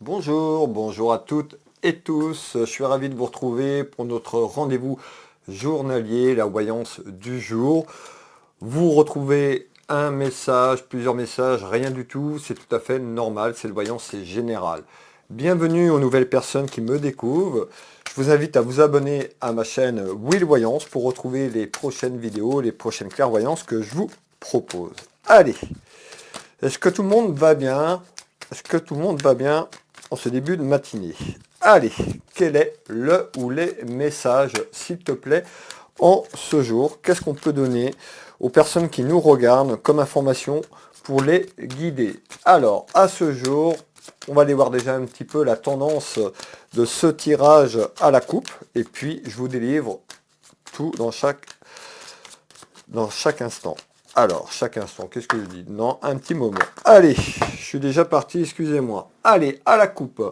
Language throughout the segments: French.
Bonjour, bonjour à toutes et tous. Je suis ravi de vous retrouver pour notre rendez-vous journalier, la voyance du jour. Vous retrouvez un message, plusieurs messages, rien du tout, c'est tout à fait normal, c'est le voyance, c'est général. Bienvenue aux nouvelles personnes qui me découvrent. Je vous invite à vous abonner à ma chaîne Will Voyance pour retrouver les prochaines vidéos, les prochaines clairvoyances que je vous propose. Allez, est-ce que tout le monde va bien? Est-ce que tout le monde va bien en ce début de matinée? Allez, quel est le ou les messages, s'il te plaît, en ce jour? Qu'est-ce qu'on peut donner aux personnes qui nous regardent comme information pour les guider? Alors, à ce jour, on va aller voir déjà un petit peu la tendance de ce tirage à la coupe. Et puis, je vous délivre tout dans chaque instant. Alors, chaque instant, qu'est-ce que je dis? Non, un petit moment. Allez, je suis déjà parti, excusez-moi. Allez, à la coupe.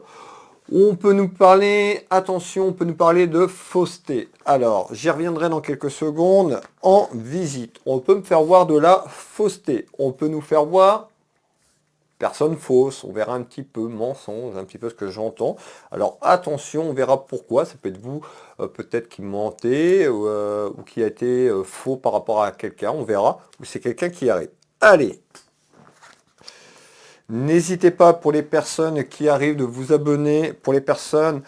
On peut nous parler, attention, on peut nous parler de fausseté. Alors, j'y reviendrai dans quelques secondes. En visite, on peut me faire voir de la fausseté. On peut nous faire voir personne fausse, on verra un petit peu mensonge, un petit peu ce que j'entends. Alors attention, on verra pourquoi. Ça peut être vous, peut-être qui mentez, ou qui a été faux par rapport à quelqu'un, on verra. Ou c'est quelqu'un qui arrive. Allez, n'hésitez pas pour les personnes qui arrivent de vous abonner, pour les personnes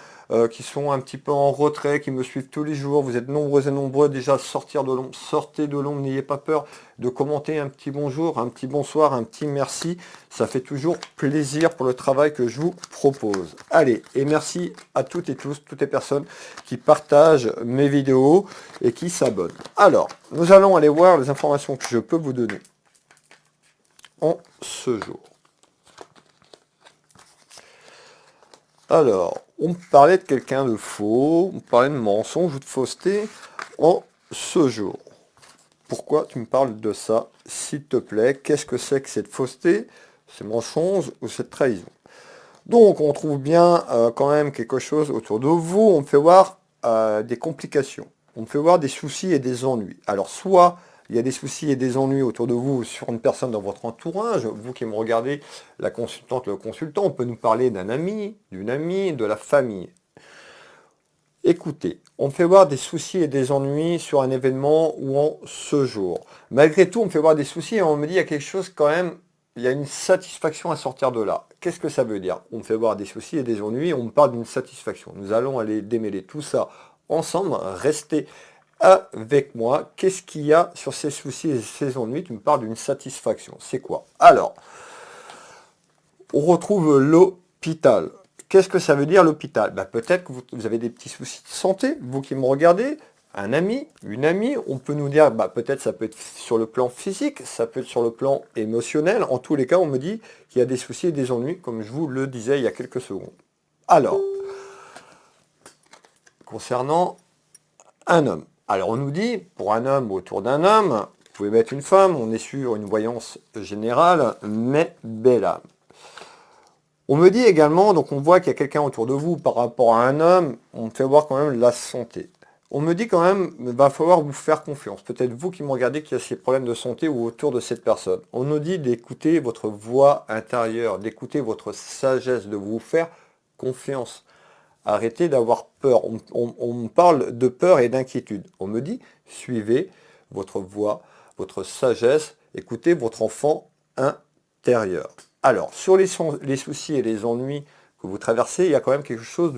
qui sont un petit peu en retrait, qui me suivent tous les jours. Vous êtes nombreux et nombreux déjà à sortir de l'ombre. Sortez de l'ombre, n'ayez pas peur de commenter un petit bonjour, un petit bonsoir, un petit merci. Ça fait toujours plaisir pour le travail que je vous propose. Allez, et merci à toutes et tous, toutes les personnes qui partagent mes vidéos et qui s'abonnent. Alors, nous allons aller voir les informations que je peux vous donner en ce jour. Alors, on me parlait de quelqu'un de faux, on me parlait de mensonge ou de fausseté en ce jour. Pourquoi tu me parles de ça, s'il te plaît? Qu'est-ce que c'est que cette fausseté, ce mensonge ou cette trahison? Donc, on trouve bien quand même quelque chose autour de vous. On me fait voir des complications. On me fait voir des soucis et des ennuis. Alors, soit il y a des soucis et des ennuis autour de vous sur une personne dans votre entourage. Vous qui me regardez, la consultante, le consultant, on peut nous parler d'un ami, d'une amie, de la famille. Écoutez, on me fait voir des soucis et des ennuis sur un événement ou en ce jour. Malgré tout, on me fait voir des soucis et on me dit il y a quelque chose quand même, il y a une satisfaction à sortir de là. Qu'est-ce que ça veut dire? On me fait voir des soucis et des ennuis, on me parle d'une satisfaction. Nous allons aller démêler tout ça ensemble. Restez avec moi. Qu'est-ce qu'il y a sur ces soucis et ces ennuis? Tu me parles d'une satisfaction. C'est quoi? Alors, on retrouve l'hôpital. Qu'est-ce que ça veut dire l'hôpital? Peut-être que vous avez des petits soucis de santé, vous qui me regardez, un ami, une amie, on peut nous dire, peut-être ça peut être sur le plan physique, ça peut être sur le plan émotionnel. En tous les cas, on me dit qu'il y a des soucis et des ennuis, comme je vous le disais il y a quelques secondes. Alors, concernant un homme. Alors on nous dit, pour un homme ou autour d'un homme, vous pouvez mettre une femme, on est sur une voyance générale, mais belle âme. On me dit également, donc on voit qu'il y a quelqu'un autour de vous par rapport à un homme, on me fait voir quand même la santé. On me dit quand même, il va falloir vous faire confiance. Peut-être vous qui me regardez qui a ces problèmes de santé ou autour de cette personne. On nous dit d'écouter votre voix intérieure, d'écouter votre sagesse, de vous faire confiance. Arrêtez d'avoir peur. On me parle de peur et d'inquiétude. On me dit, suivez votre voix, votre sagesse, écoutez votre enfant intérieur. Alors, sur les soucis et les ennuis que vous traversez, il y a quand même quelque chose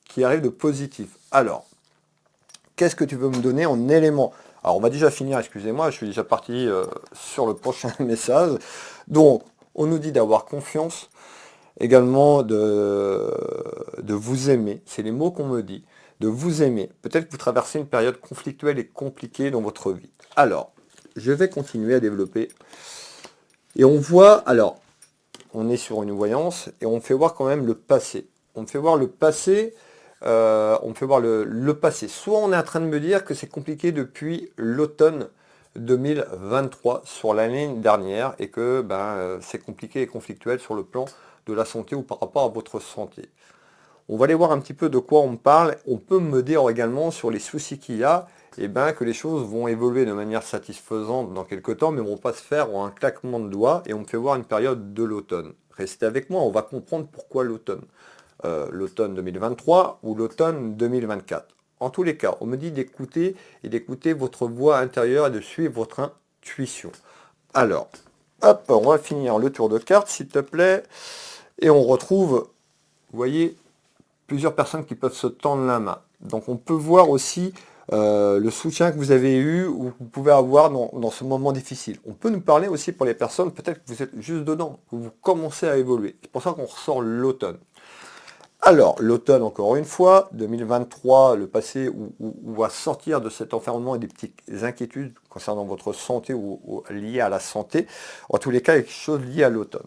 qui arrive de positif. Alors, qu'est-ce que tu veux me donner en éléments? Alors, on va déjà finir, excusez-moi, je suis déjà parti sur le prochain message. Donc, on nous dit d'avoir confiance, également de vous aimer, c'est les mots qu'on me dit, de vous aimer. Peut-être que vous traversez une période conflictuelle et compliquée dans votre vie. Alors, je vais continuer à développer. Et on voit, alors, on est sur une voyance et on fait voir quand même le passé. On me fait voir le passé, on me fait voir le passé. Soit on est en train de me dire que c'est compliqué depuis l'automne 2023 sur l'année dernière et que c'est compliqué et conflictuel sur le plan de la santé ou par rapport à votre santé. On va aller voir un petit peu de quoi on me parle. On peut me dire également sur les soucis qu'il y a, que les choses vont évoluer de manière satisfaisante dans quelques temps, mais ne vont pas se faire en un claquement de doigts et on me fait voir une période de l'automne. Restez avec moi, on va comprendre pourquoi l'automne. L'automne 2023 ou l'automne 2024. En tous les cas, on me dit d'écouter et d'écouter votre voix intérieure et de suivre votre intuition. Alors, hop, on va finir le tour de cartes, s'il te plaît. Et on retrouve, vous voyez, plusieurs personnes qui peuvent se tendre la main. Donc on peut voir aussi le soutien que vous avez eu ou que vous pouvez avoir dans ce moment difficile. On peut nous parler aussi pour les personnes, peut-être que vous êtes juste dedans, que vous commencez à évoluer. C'est pour ça qu'on ressort l'automne. Alors, l'automne, encore une fois, 2023, le passé, où va sortir de cet enfermement et des petites inquiétudes concernant votre santé ou liées à la santé. En tous les cas, quelque chose lié à l'automne.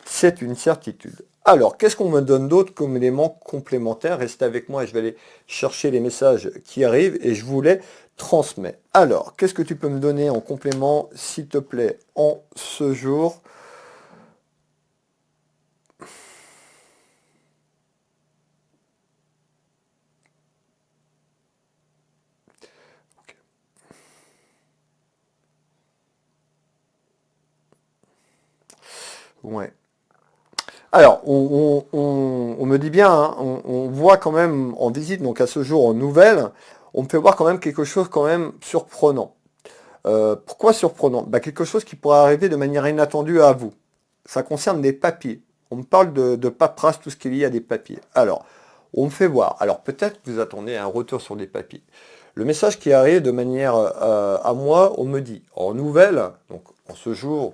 C'est une certitude. Alors, qu'est-ce qu'on me donne d'autre comme élément complémentaire? Restez avec moi et je vais aller chercher les messages qui arrivent et je vous les transmets. Alors, qu'est-ce que tu peux me donner en complément, s'il te plaît, en ce jour? Ouais. Alors, on me dit bien, hein, on voit quand même en visite, donc à ce jour en nouvelle, on me fait voir quand même quelque chose quand même surprenant. Pourquoi surprenant? Bah, quelque chose qui pourrait arriver de manière inattendue à vous. Ça concerne des papiers. On me parle de paperasse, tout ce qui est lié à des papiers. Alors, on me fait voir. Alors peut-être que vous attendez un retour sur des papiers. Le message qui arrive de manière à moi, on me dit en nouvelle, donc en ce jour,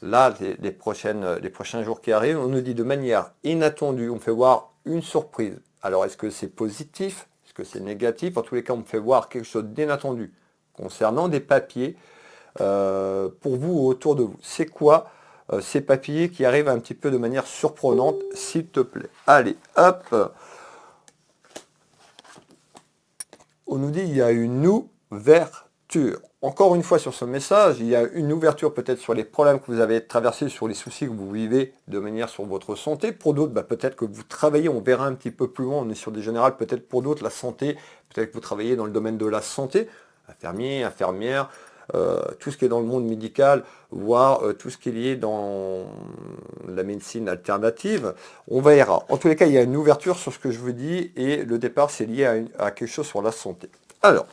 là, les prochains jours qui arrivent, on nous dit de manière inattendue, on me fait voir une surprise. Alors, est-ce que c'est positif? Est-ce que c'est négatif? En tous les cas, on me fait voir quelque chose d'inattendu concernant des papiers pour vous ou autour de vous. C'est quoi ces papiers qui arrivent un petit peu de manière surprenante, s'il te plaît? Allez, hop. On nous dit il y a une ouverture. Encore une fois sur ce message, il y a une ouverture peut-être sur les problèmes que vous avez traversés, sur les soucis que vous vivez de manière sur votre santé. Pour d'autres, bah, peut-être que vous travaillez, on verra un petit peu plus loin, on est sur des générales, peut-être pour d'autres, la santé, peut-être que vous travaillez dans le domaine de la santé, infirmier, infirmière, tout ce qui est dans le monde médical, voire tout ce qui est lié dans la médecine alternative, on verra. En tous les cas, il y a une ouverture sur ce que je vous dis et le départ, c'est lié à quelque chose sur la santé. Alors,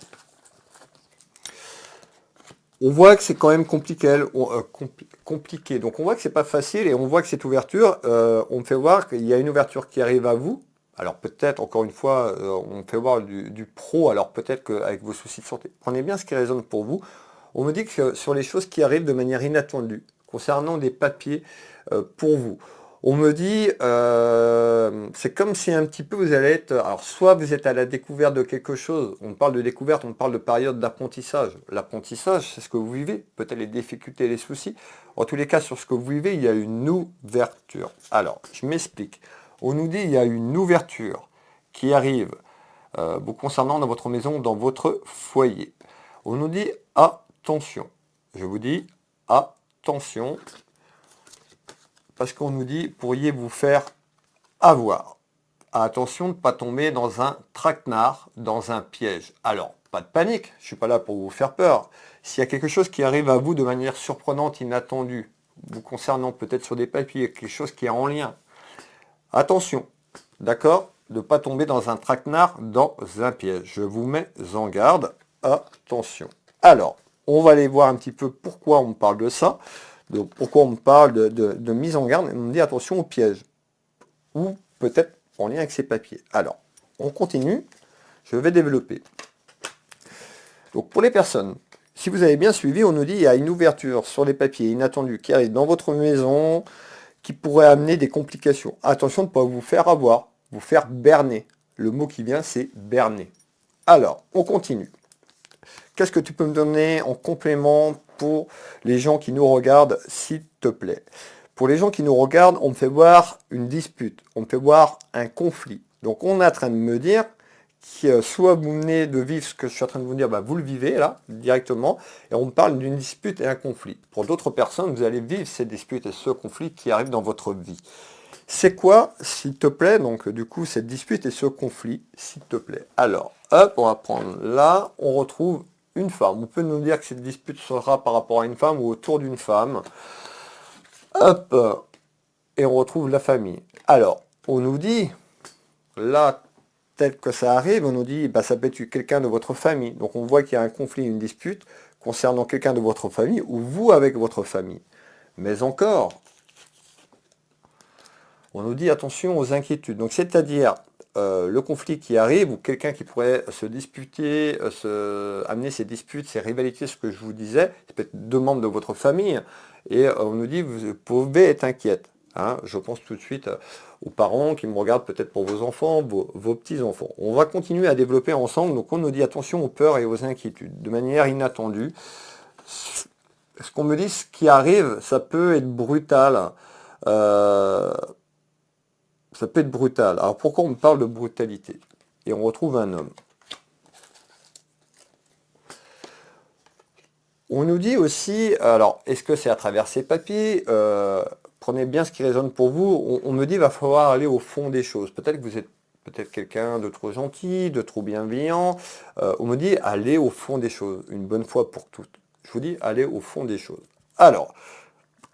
on voit que c'est quand même compliqué, compliqué. Donc on voit que c'est pas facile et on voit que cette ouverture, on me fait voir qu'il y a une ouverture qui arrive à vous. Alors peut-être, encore une fois, on me fait voir du pro, alors peut-être qu'avec vos soucis de santé. Prenez bien ce qui résonne pour vous. On me dit que sur les choses qui arrivent de manière inattendue, concernant des papiers pour vous, on me dit, c'est comme si un petit peu vous allez être, alors soit vous êtes à la découverte de quelque chose, on parle de découverte, on parle de période d'apprentissage. L'apprentissage, c'est ce que vous vivez, peut-être les difficultés, les soucis. En tous les cas, sur ce que vous vivez, il y a une ouverture. Alors, je m'explique. On nous dit, il y a une ouverture qui arrive vous concernant dans votre maison, dans votre foyer. On nous dit, attention. Je vous dis, attention. Parce qu'on nous dit, pourriez vous faire avoir. Attention de ne pas tomber dans un traquenard, dans un piège. Alors, pas de panique, je ne suis pas là pour vous faire peur. S'il y a quelque chose qui arrive à vous de manière surprenante, inattendue, vous concernant peut-être sur des papiers, quelque chose qui est en lien, attention, d'accord, de ne pas tomber dans un traquenard, dans un piège. Je vous mets en garde, attention. Alors, on va aller voir un petit peu pourquoi on parle de ça. Donc pourquoi on me parle de mise en garde, on me dit attention au piège. Ou peut-être en lien avec ces papiers. Alors, on continue, je vais développer. Donc pour les personnes, si vous avez bien suivi, on nous dit qu'il y a une ouverture sur les papiers inattendus qui arrive dans votre maison, qui pourrait amener des complications. Attention de ne pas vous faire avoir, vous faire berner. Le mot qui vient, c'est berner. Alors, on continue. Qu'est-ce que tu peux me donner en complément pour les gens qui nous regardent, s'il te plaît? Pour les gens qui nous regardent, on me fait voir une dispute, on me fait voir un conflit. Donc on est en train de me dire que soit vous venez de vivre ce que je suis en train de vous dire, bah vous le vivez là, directement, et on me parle d'une dispute et un conflit. Pour d'autres personnes, vous allez vivre ces disputes et ce conflit qui arrive dans votre vie. C'est quoi, s'il te plaît, donc du coup, cette dispute et ce conflit, s'il te plaît? Alors, hop, on va prendre là, on retrouve une femme. On peut nous dire que cette dispute sera par rapport à une femme ou autour d'une femme. Hop. et on retrouve la famille. Alors, on nous dit, là, tel que ça arrive, on nous dit, bah, ça peut être quelqu'un de votre famille. Donc on voit qu'il y a un conflit, une dispute concernant quelqu'un de votre famille ou vous avec votre famille. Mais encore, on nous dit attention aux inquiétudes. Donc c'est-à-dire le conflit qui arrive ou quelqu'un qui pourrait se disputer, amener ses disputes, ses rivalités, ce que je vous disais, c'est peut-être deux membres de votre famille, et on nous dit vous pouvez être inquiète. Hein, je pense tout de suite aux parents qui me regardent peut-être pour vos enfants, vos petits-enfants. On va continuer à développer ensemble, donc on nous dit attention aux peurs et aux inquiétudes, de manière inattendue. Ce qu'on me dit, ce qui arrive, ça peut être brutal. Ça peut être brutal. Alors pourquoi on me parle de brutalité? Et on retrouve un homme. On nous dit aussi, alors est-ce que c'est à travers ces papiers? Prenez bien ce qui résonne pour vous. On me dit qu'il va falloir aller au fond des choses. Peut-être que vous êtes peut-être quelqu'un de trop gentil, de trop bienveillant. On me dit allez au fond des choses, une bonne fois pour toutes. Je vous dis allez au fond des choses. Alors,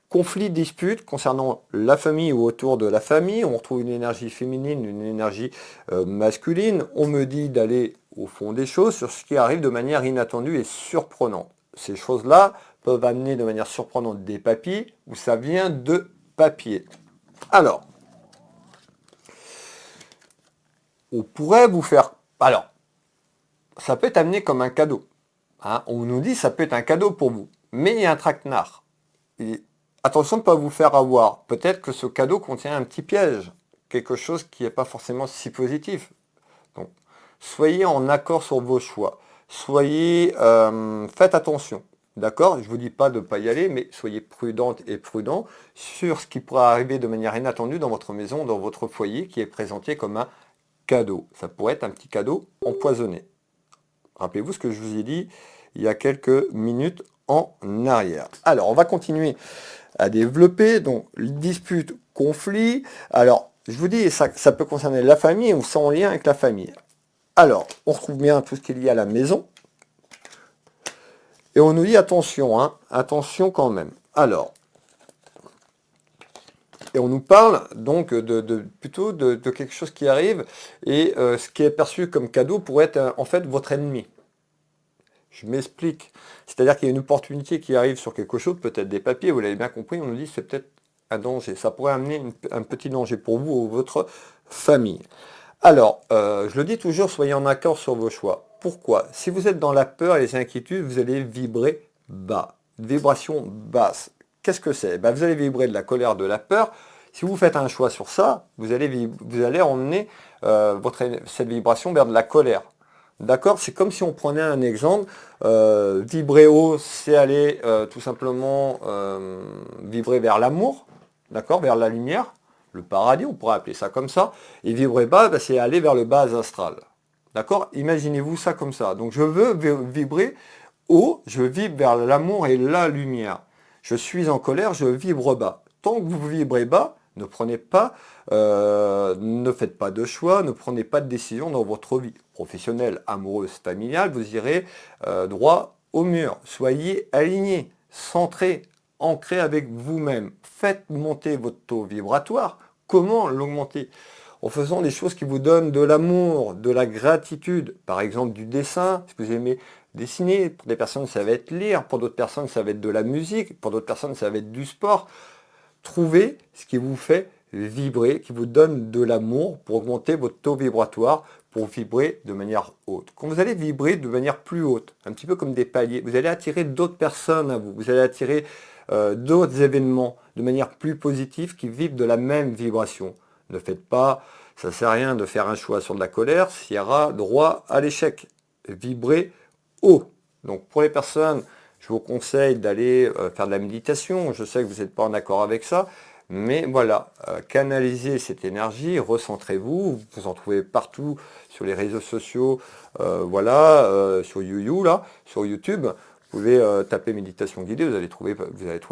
conflit, dispute concernant la famille ou autour de la famille. On retrouve une énergie féminine, une énergie masculine. On me dit d'aller au fond des choses sur ce qui arrive de manière inattendue et surprenante. Ces choses-là peuvent amener de manière surprenante des papiers où ça vient de papier. Alors, on pourrait vous faire... Alors, ça peut être amené comme un cadeau. Hein, on nous dit ça peut être un cadeau pour vous. Mais il y a un traquenard. Attention de ne pas vous faire avoir. Peut-être que ce cadeau contient un petit piège. Quelque chose qui n'est pas forcément si positif. Donc, soyez en accord sur vos choix. Faites attention. D'accord? Je ne vous dis pas de ne pas y aller, mais soyez prudente et prudent sur ce qui pourrait arriver de manière inattendue dans votre maison, dans votre foyer, qui est présenté comme un cadeau. Ça pourrait être un petit cadeau empoisonné. Rappelez-vous ce que je vous ai dit il y a quelques minutes en arrière. Alors, on va continuer à développer. Donc, dispute, conflit. Alors, je vous dis, ça peut concerner la famille ou ça en lien avec la famille. Alors, on retrouve bien tout ce qui est lié à la maison. Et on nous dit attention, hein, attention quand même. Alors, et on nous parle donc plutôt de quelque chose qui arrive et ce qui est perçu comme cadeau pourrait être en fait votre ennemi. Je m'explique. C'est-à-dire qu'il y a une opportunité qui arrive sur quelque chose, peut-être des papiers, vous l'avez bien compris, on nous dit c'est peut-être un danger. Ça pourrait amener un petit danger pour vous ou votre famille. Alors, je le dis toujours, soyez en accord sur vos choix. Pourquoi? Si vous êtes dans la peur et les inquiétudes, vous allez vibrer bas, une vibration basse. Qu'est-ce que c'est? Vous allez vibrer de la colère, de la peur. Si vous faites un choix sur ça, vous allez emmener cette vibration vers de la colère. D'accord? C'est comme si on prenait un exemple. Vibrer haut, c'est aller tout simplement vibrer vers l'amour, d'accord? Vers la lumière, le paradis, on pourrait appeler ça comme ça. Et vibrer bas, c'est aller vers le bas astral. D'accord? Imaginez-vous ça comme ça. Donc je veux vibrer haut, je vibre vers l'amour et la lumière. Je suis en colère, je vibre bas. Tant que vous vibrez bas, ne faites pas de choix, ne prenez pas de décision dans votre vie professionnelle, amoureuse, familiale. Vous irez droit au mur. Soyez alignés, centrés, ancrés avec vous-même. Faites monter votre taux vibratoire. Comment l'augmenter? En faisant des choses qui vous donnent de l'amour, de la gratitude, par exemple du dessin, si vous aimez dessiner, pour des personnes ça va être lire, pour d'autres personnes ça va être de la musique, pour d'autres personnes ça va être du sport. Trouvez ce qui vous fait vibrer, qui vous donne de l'amour pour augmenter votre taux vibratoire, pour vibrer de manière haute. Quand vous allez vibrer de manière plus haute, un petit peu comme des paliers, vous allez attirer d'autres personnes à vous, vous allez attirer d'autres événements de manière plus positive qui vibrent de la même vibration. Ne faites pas, ça ne sert à rien de faire un choix sur de la colère, s'il y aura droit à l'échec. Vibrez haut. Donc pour les personnes, je vous conseille d'aller faire de la méditation. Je sais que vous n'êtes pas en accord avec ça, mais voilà, canalisez cette énergie, recentrez-vous. Vous en trouvez partout sur les réseaux sociaux, sur sur YouTube. Vous pouvez taper méditation guidée, vous allez trouver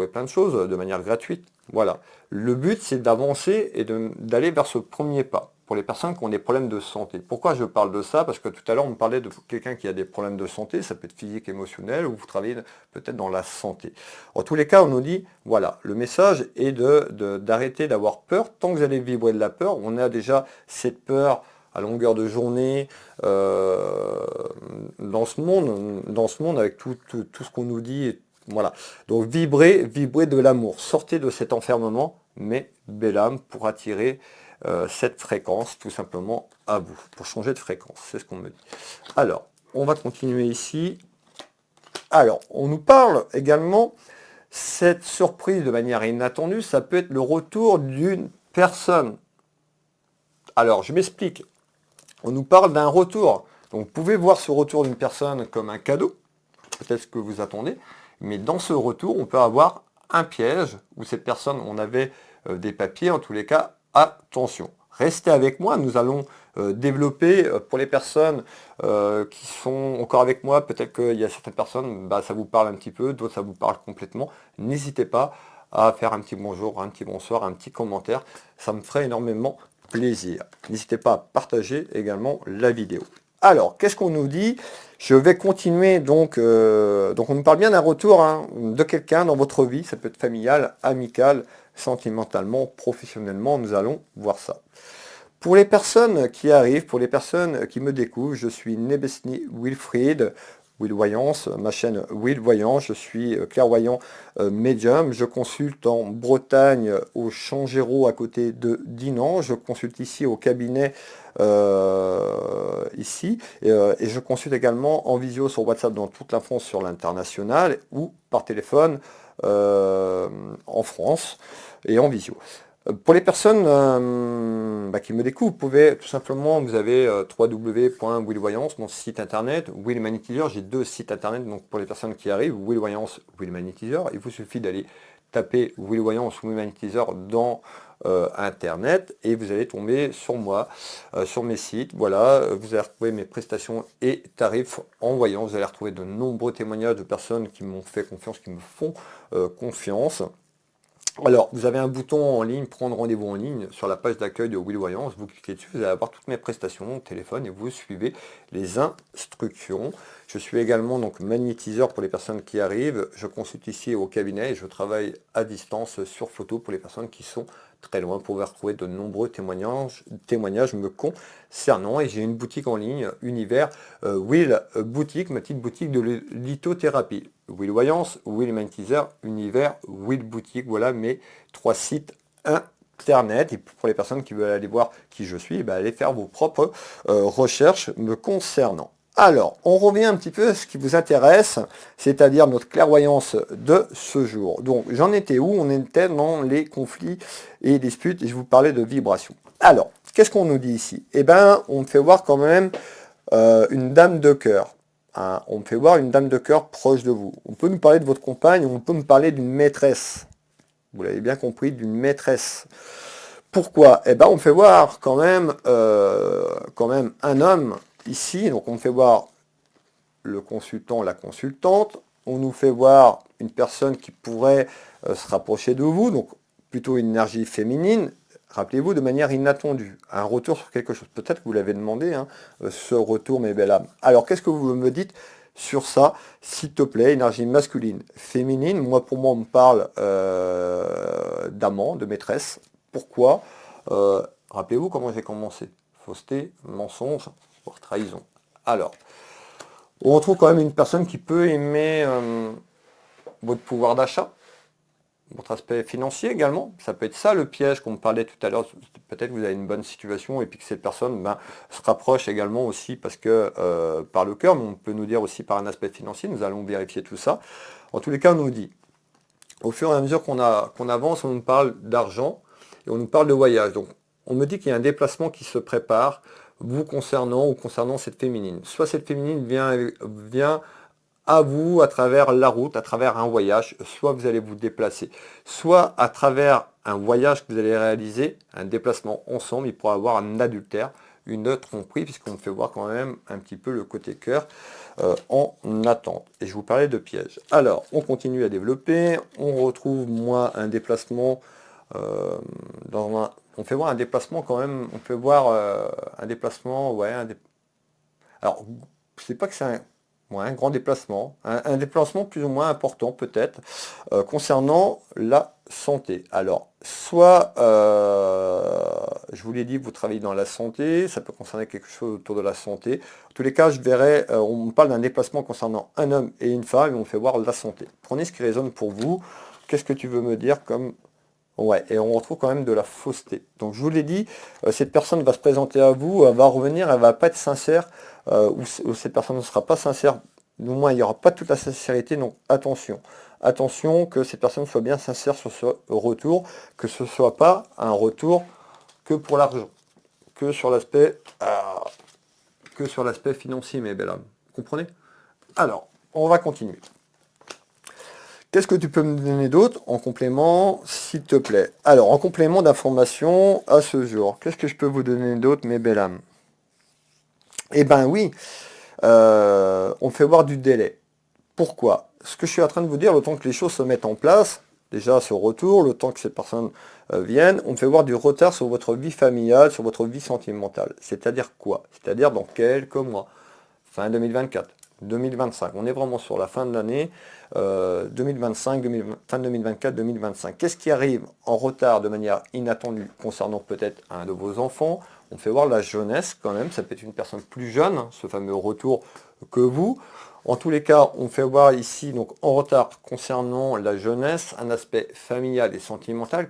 plein de choses de manière gratuite. Voilà. Le but, c'est d'avancer et d'aller vers ce premier pas. pour les personnes qui ont des problèmes de santé. Pourquoi je parle de ça? Parce que tout à l'heure, on me parlait de quelqu'un qui a des problèmes de santé, ça peut être physique, émotionnel, ou vous travaillez peut-être dans la santé. En tous les cas, on nous dit, voilà, le message est d'arrêter d'avoir peur. Tant que vous allez vibrer de la peur, on a déjà cette peur à longueur de journée, dans ce monde avec tout ce qu'on nous dit. Voilà. Donc vibrez de l'amour. Sortez de cet enfermement, mais belle âme pour attirer cette fréquence tout simplement à vous, pour changer de fréquence. C'est ce qu'on me dit. Alors, on va continuer ici. Alors, on nous parle également, cette surprise de manière inattendue, ça peut être le retour d'une personne. Alors, je m'explique. On nous parle d'un retour. Donc, vous pouvez voir ce retour d'une personne comme un cadeau, peut-être ce que vous attendez, mais dans ce retour, on peut avoir un piège où cette personne, on avait des papiers, en tous les cas, attention. Restez avec moi, nous allons développer pour les personnes qui sont encore avec moi, peut-être qu'il y a certaines personnes, ça vous parle un petit peu, d'autres ça vous parle complètement. N'hésitez pas à faire un petit bonjour, un petit bonsoir, un petit commentaire, ça me ferait énormément plaisir. N'hésitez pas à partager également la vidéo. Alors, qu'est-ce qu'on nous dit? Je vais continuer, donc on nous parle bien d'un retour de quelqu'un dans votre vie, ça peut être familial, amical, sentimentalement, professionnellement, nous allons voir ça. Pour les personnes qui arrivent, pour les personnes qui me découvrent, je suis Nebesni Wilfried, Will Voyance, ma chaîne Will Voyance, je suis clairvoyant médium, je consulte en Bretagne au Changéro à côté de Dinan, je consulte ici au cabinet ici, et je consulte également en visio sur WhatsApp dans toute la France sur l'international ou par téléphone en France et en visio. Pour les personnes qui me découvrent, vous pouvez tout simplement, vous avez www.willvoyance, mon site internet, Will Magnétiseur, j'ai 2 sites internet, donc pour les personnes qui arrivent, Will Voyance, Will Magnétiseur, il vous suffit d'aller taper Will Voyance ou Will Magnétiseur dans internet et vous allez tomber sur moi, sur mes sites, voilà, vous allez retrouver mes prestations et tarifs en voyance, vous allez retrouver de nombreux témoignages de personnes qui m'ont fait confiance, qui me font confiance. Alors, vous avez un bouton en ligne, prendre rendez-vous en ligne, sur la page d'accueil de Will Voyance, vous cliquez dessus, vous allez avoir toutes mes prestations, téléphone, et vous suivez les instructions. Je suis également donc magnétiseur pour les personnes qui arrivent, je consulte ici au cabinet et je travaille à distance sur photo pour les personnes qui sont très loin, pour pouvoir retrouver de nombreux témoignages me concernant, et j'ai une boutique en ligne, Univers Will Boutique, ma petite boutique de lithothérapie. Will Voyance, Will Magnétiseur, Univers, Will Boutique, voilà mes 3 sites internet. Et pour les personnes qui veulent aller voir qui je suis, allez faire vos propres recherches me concernant. Alors, on revient un petit peu à ce qui vous intéresse, c'est-à-dire notre clairvoyance de ce jour. Donc, j'en étais où? On était dans les conflits et disputes, et je vous parlais de vibration. Alors, qu'est-ce qu'on nous dit ici? On me fait voir quand même une dame de cœur. On me fait voir une dame de cœur proche de vous. On peut nous parler de votre compagne, on peut me parler d'une maîtresse. Vous l'avez bien compris, d'une maîtresse. Pourquoi? On me fait voir quand même un homme ici. Donc on me fait voir le consultant, la consultante. On nous fait voir une personne qui pourrait se rapprocher de vous. Donc plutôt une énergie féminine. Rappelez-vous, de manière inattendue, un retour sur quelque chose. Peut-être que vous l'avez demandé, ce retour, mes belles âmes. Alors, qu'est-ce que vous me dites sur ça? S'il te plaît, énergie masculine, féminine. Moi, pour moi, on me parle d'amant, de maîtresse. Pourquoi? Rappelez-vous comment j'ai commencé. Fausseté, mensonge, voire trahison. Alors, on retrouve quand même une personne qui peut aimer votre pouvoir d'achat. Votre aspect financier également, ça peut être ça le piège qu'on me parlait tout à l'heure, peut-être que vous avez une bonne situation et puis que cette personne se rapproche également aussi parce que par le cœur, mais on peut nous dire aussi par un aspect financier, nous allons vérifier tout ça. En tous les cas, on nous dit, au fur et à mesure qu'on avance, on nous parle d'argent et on nous parle de voyage. Donc on me dit qu'il y a un déplacement qui se prépare, vous concernant ou concernant cette féminine. Soit cette féminine vient à vous à travers la route, à travers un voyage, soit vous allez vous déplacer, soit à travers un voyage que vous allez réaliser, un déplacement ensemble, il pourra avoir un adultère, une tromperie, puisqu'on me fait voir quand même un petit peu le côté cœur en attente. Et je vous parlais de pièges. Alors, on continue à développer, on retrouve moi un déplacement On fait voir un déplacement quand même, on peut voir un déplacement, ouais, alors, c'est pas que c'est ouais, un grand déplacement, un déplacement plus ou moins important peut-être, concernant la santé. Alors, soit, je vous l'ai dit, vous travaillez dans la santé, ça peut concerner quelque chose autour de la santé. En tous les cas, je verrai, on parle d'un déplacement concernant un homme et une femme, et on fait voir la santé. Prenez ce qui résonne pour vous. Qu'est-ce que tu veux me dire comme... Ouais, et on retrouve quand même de la fausseté. Donc je vous l'ai dit, cette personne va se présenter à vous, elle va revenir, elle va pas être sincère, ou cette personne ne sera pas sincère, du moins il n'y aura pas toute la sincérité, donc attention. Attention que cette personne soit bien sincère sur ce retour, que ce ne soit pas un retour que pour l'argent, que sur l'aspect financier, mes belles âmes. Vous comprenez? Alors, on va continuer. Qu'est-ce que tu peux me donner d'autre en complément, s'il te plaît? Alors, en complément d'information à ce jour, qu'est-ce que je peux vous donner d'autre, mes belles âmes? Eh ben oui, on fait voir du délai. Pourquoi? Ce que je suis en train de vous dire, le temps que les choses se mettent en place, déjà ce retour, le temps que ces personnes viennent, on fait voir du retard sur votre vie familiale, sur votre vie sentimentale. C'est-à-dire quoi? C'est-à-dire dans quelques mois, fin 2024, 2025. On est vraiment sur la fin de l'année 2025, fin 2024, 2025. Qu'est-ce qui arrive en retard de manière inattendue concernant peut-être un de vos enfants? On fait voir la jeunesse quand même, ça peut être une personne plus jeune, hein, ce fameux retour que vous. En tous les cas, on fait voir ici, donc en retard concernant la jeunesse, un aspect familial et sentimental.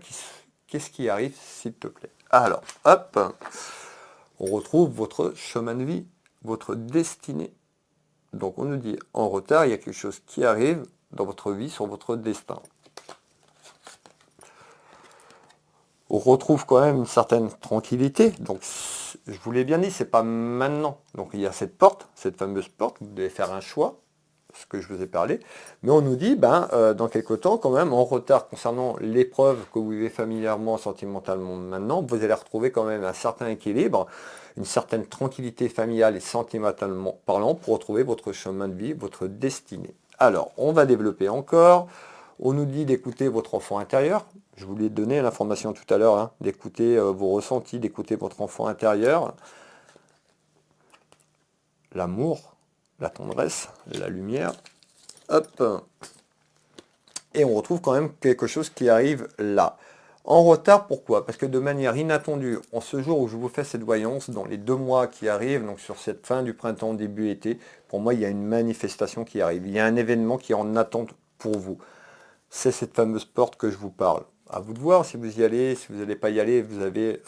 Qu'est-ce qui arrive, s'il te plaît? Alors, hop, on retrouve votre chemin de vie, votre destinée. Donc on nous dit, en retard, il y a quelque chose qui arrive dans votre vie, sur votre destin. On retrouve quand même une certaine tranquillité. Donc je vous l'ai bien dit, c'est pas maintenant. Donc il y a cette porte, cette fameuse porte, vous devez faire un choix, ce que je vous ai parlé. Mais on nous dit, dans quelques temps, quand même, en retard concernant l'épreuve que vous vivez familièrement, sentimentalement maintenant, vous allez retrouver quand même un certain équilibre, une certaine tranquillité familiale et sentimentalement parlant pour retrouver votre chemin de vie, votre destinée. Alors, on va développer encore. On nous dit d'écouter votre enfant intérieur. Je vous l'ai donné l'information tout à l'heure, hein, d'écouter vos ressentis, d'écouter votre enfant intérieur. L'amour, la tendresse, la lumière. Hop. Et on retrouve quand même quelque chose qui arrive là. En retard, pourquoi? Parce que de manière inattendue, en ce jour où je vous fais cette voyance, dans les 2 mois qui arrivent, donc sur cette fin du printemps, début été, pour moi, il y a une manifestation qui arrive. Il y a un événement qui est en attente pour vous. C'est cette fameuse porte que je vous parle. À vous de voir si vous y allez, si vous n'allez pas y aller, vous avez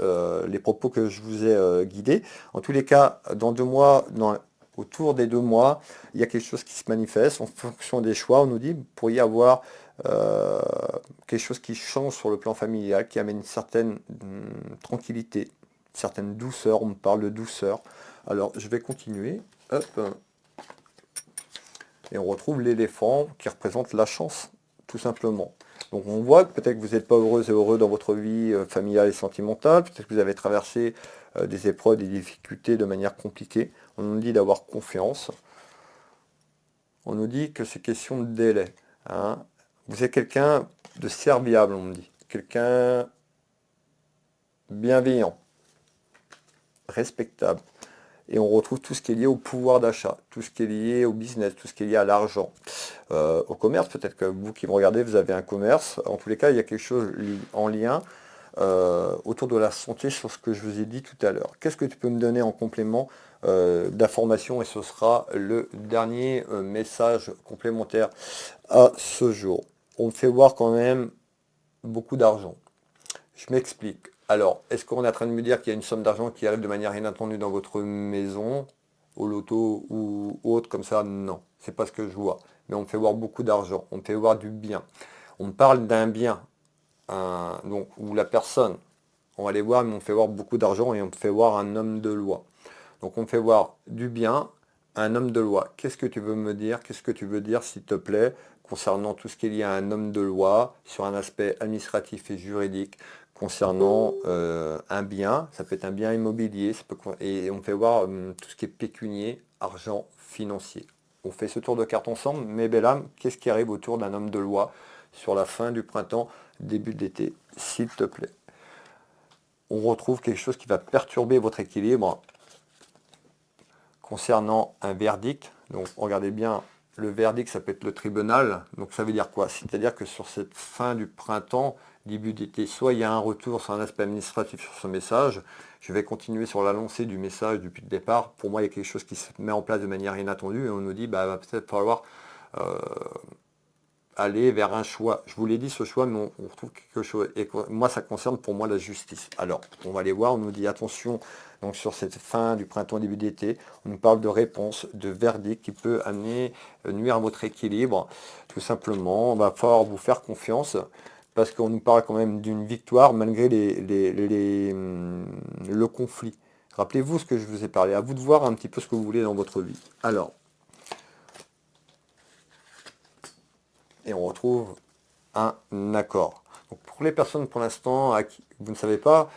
les propos que je vous ai guidés. En tous les cas, dans 2 mois, autour des 2 mois, il y a quelque chose qui se manifeste. En fonction des choix, on nous dit, vous pourriez avoir quelque chose qui change sur le plan familial, qui amène une certaine tranquillité, une certaine douceur. On me parle de douceur. Alors, je vais continuer. Hop. Et on retrouve l'éléphant qui représente la chance, tout simplement. Donc on voit que peut-être que vous n'êtes pas heureuse et heureux dans votre vie familiale et sentimentale, peut-être que vous avez traversé des épreuves, des difficultés de manière compliquée. On nous dit d'avoir confiance. On nous dit que c'est question de délai. Hein. Vous êtes quelqu'un de serviable, on me dit. Quelqu'un bienveillant, respectable. Et on retrouve tout ce qui est lié au pouvoir d'achat, tout ce qui est lié au business, tout ce qui est lié à l'argent, au commerce. Peut-être que vous qui me regardez, vous avez un commerce. En tous les cas, il y a quelque chose en lien autour de la santé sur ce que je vous ai dit tout à l'heure. Qu'est-ce que tu peux me donner en complément d'information? Et ce sera le dernier message complémentaire à ce jour. On me fait voir quand même beaucoup d'argent. Je m'explique. Alors, est-ce qu'on est en train de me dire qu'il y a une somme d'argent qui arrive de manière inattendue dans votre maison, au loto ou autre comme ça? Non, c'est pas ce que je vois. Mais on me fait voir beaucoup d'argent, on me fait voir du bien. On me parle d'un bien, donc, où la personne, on va aller voir, mais on me fait voir beaucoup d'argent et on me fait voir un homme de loi. Donc on me fait voir du bien, un homme de loi. Qu'est-ce que tu veux me dire? Qu'est-ce que tu veux dire, s'il te plaît, concernant tout ce qui est lié à un homme de loi, sur un aspect administratif et juridique, concernant un bien, ça peut être un bien immobilier, et on fait voir tout ce qui est pécunier, argent, financier. On fait ce tour de carte ensemble, mes belles âmes, qu'est-ce qui arrive autour d'un homme de loi sur la fin du printemps, début de l'été? s'il te plaît. On retrouve quelque chose qui va perturber votre équilibre concernant un verdict. Donc regardez bien, le verdict, ça peut être le tribunal. Donc ça veut dire quoi? C'est-à-dire que sur cette fin du printemps, début d'été, soit il y a un retour sur un aspect administratif sur ce message. Je vais continuer sur la lancée du message depuis le départ. Pour moi, il y a quelque chose qui se met en place de manière inattendue et on nous dit, bah, va peut-être falloir aller vers un choix. Je vous l'ai dit, ce choix, mais on retrouve quelque chose. Et moi, ça concerne pour moi la justice. Alors, on va aller voir, on nous dit attention, donc sur cette fin du printemps, début d'été, on nous parle de réponse, de verdict qui peut amener, nuire à votre équilibre. Tout simplement, on va falloir vous faire confiance parce qu'on nous parle quand même d'une victoire malgré le conflit. Rappelez-vous ce que je vous ai parlé. À vous de voir un petit peu ce que vous voulez dans votre vie. Alors, et on retrouve un accord. Donc pour les personnes pour l'instant à qui vous ne savez pas,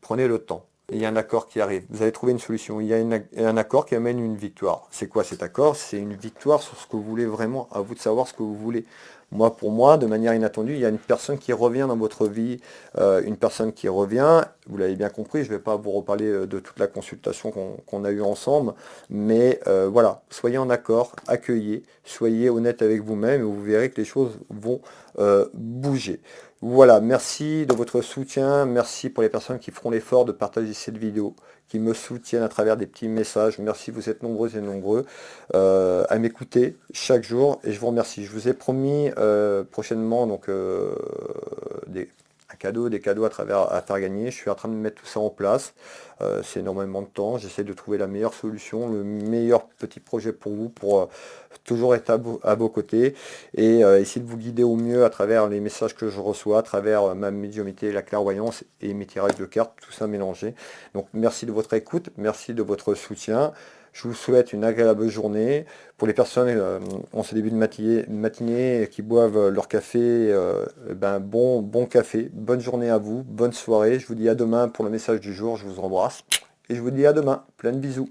prenez le temps. Il y a un accord qui arrive. Vous allez trouver une solution. Il y a un accord qui amène une victoire. C'est quoi cet accord? C'est une victoire sur ce que vous voulez vraiment. À vous de savoir ce que vous voulez. Moi, pour moi, de manière inattendue, il y a une personne qui revient dans votre vie. Une personne qui revient. Vous l'avez bien compris. Je ne vais pas vous reparler de toute la consultation qu'on a eue ensemble. Mais voilà, soyez en accord, accueillez, soyez honnête avec vous-même et vous verrez que les choses vont bouger. Voilà, merci de votre soutien, merci pour les personnes qui feront l'effort de partager cette vidéo, qui me soutiennent à travers des petits messages. Merci, vous êtes nombreux et nombreux à m'écouter chaque jour et je vous remercie. Je vous ai promis prochainement donc des cadeaux à faire gagner. Je suis en train de mettre tout ça en place. C'est énormément de temps. J'essaie de trouver la meilleure solution, le meilleur petit projet pour vous, pour toujours être à vos côtés et essayer de vous guider au mieux à travers les messages que je reçois, à travers ma médiumnité, la clairvoyance et mes tirages de cartes, tout ça mélangé. Donc merci de votre écoute, merci de votre soutien. Je vous souhaite une agréable journée. Pour les personnes en ce début de matinée qui boivent leur café, bon café, bonne journée à vous, bonne soirée. Je vous dis à demain pour le message du jour. Je vous embrasse et je vous dis à demain. Plein de bisous.